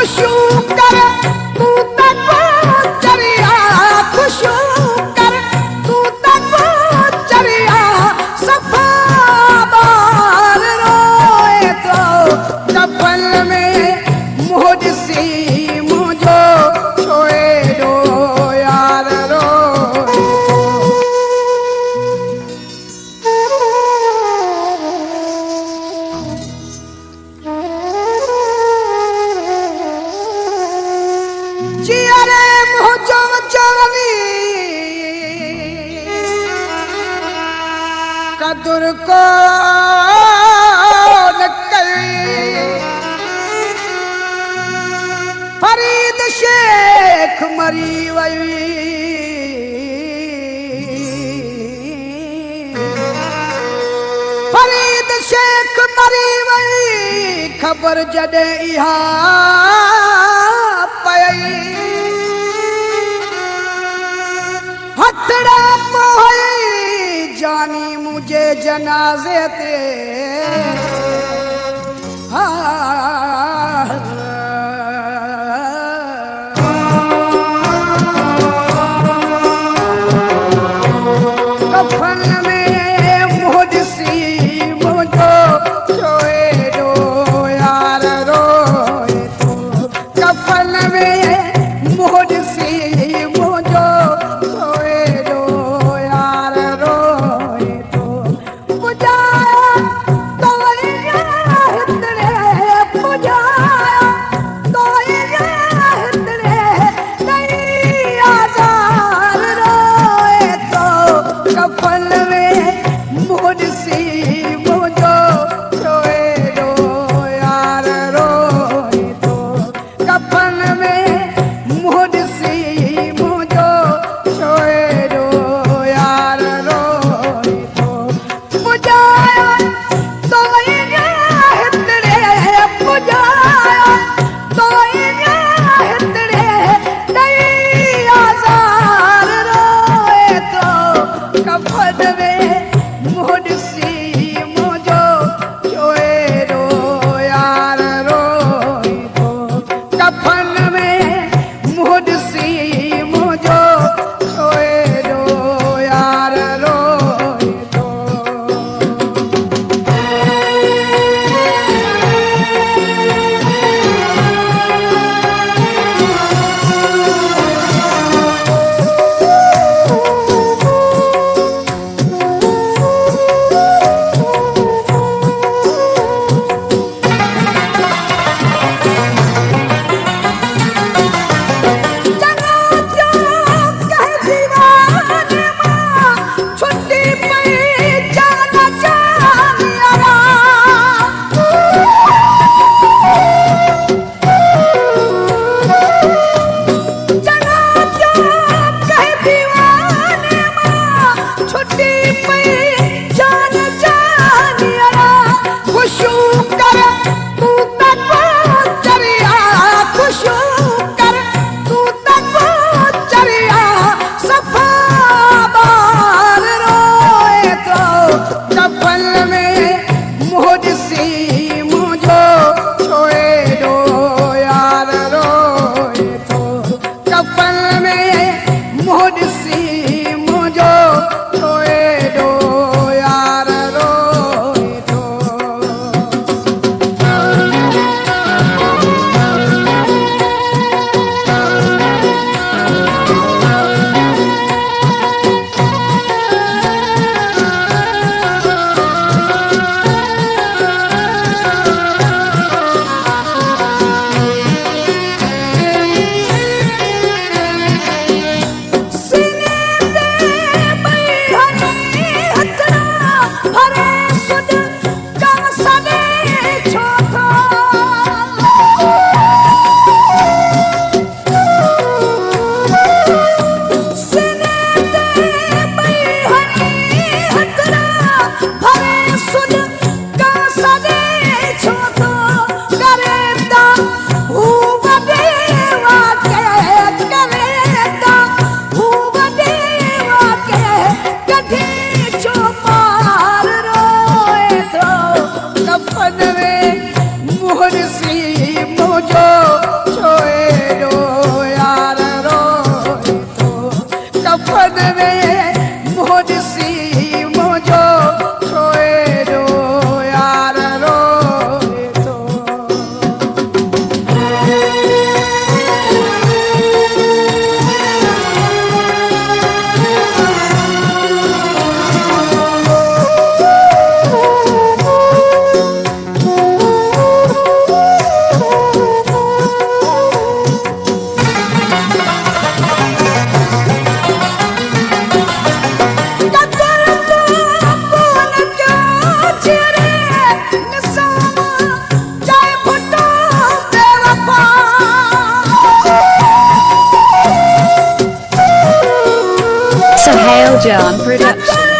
खुशू कर तू तक चरिया खुशू कर तू तक चरिया सफा बार रोए तो दफन में मुझसी मुझो छोए दो यार रोए जियारे मुझो चवनी कदर को न कई फरीद शेख मरी वई फरीद शेख मरी वई खबर जॾे इहा पई हथड़ा पोई जानी मुझे जनाजे ते कफन में मुझसी मुझो छोए दो यार रोए तो कफन में मुझसी मुझो छोए दो यार रोए तो पुजाया तो हितड़े पुजाया John Production.